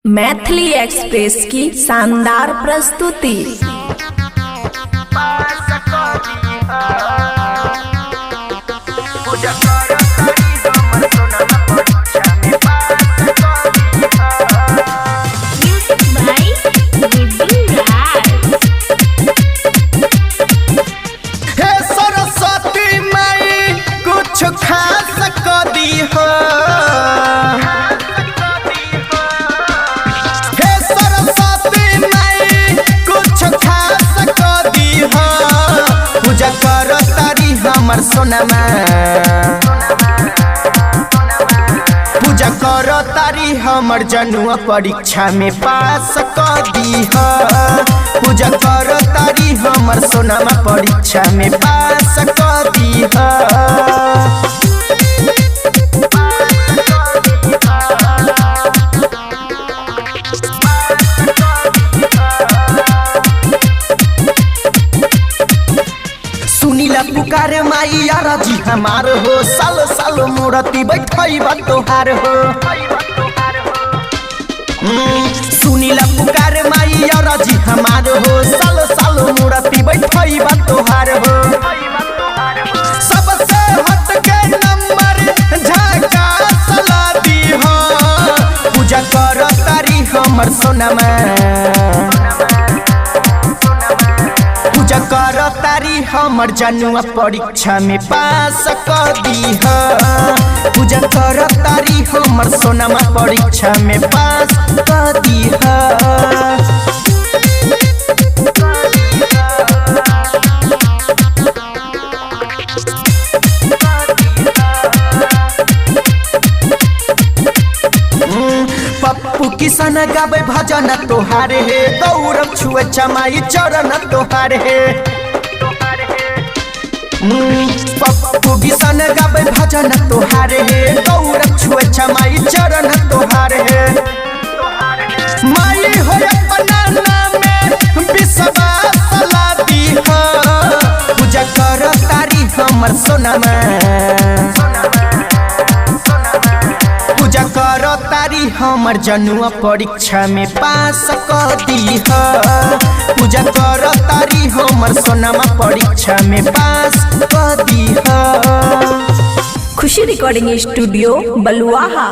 Maithili express की शानदार प्रस्तुति। हे सरस्वती माई कुछ खास कर दी हो। हे सरस्वती माई कुछ खास कर दी हो। पूजा कर तारी हमर सोनमा, पूजा कर तारी हमर जनुआ परीक्षा में पास कर दी हो। पूजा कर तारी हमर सोनमा परीक्षा में पास कर दी हो। सुनीला पुकारे माई यारा जी हमार हो। साल साल मूर्ति बैठाई बा तोहार हो। सुनीला पुकारे माई यारा जी हमार हो। साल साल मूर्ति बैठाई बा तोहार हो। सबसे हट के नंबर झकास ला दी हो। पूजा कर तारी हमर सोनमा, पूजा कर तारी हमर जनुआ परीक्षा में पास कर दी हो। पूजा कर तारी हमर सोनमा परीक्षा में पास कर दी हो। पप्पू किसान गावे भजन तोहार है। गौरव छुए चमाई चरण तोहार है। पप्पू किसान गावे भजन तोहार है। गौरव छुए चमाई चरण तोहार है। माई हो अपना नाम में विश्वास ला दी हो। पूजा कर तारी हमर सोनमा, पूजा कर तारी हमर जनुआ परीक्षा में पास कर दी हो। पूजा कर तारी हमर सोनमा परीक्षा में पास कर दी हो। खुशी रिकॉर्डिंग स्टूडियो बलुआहा।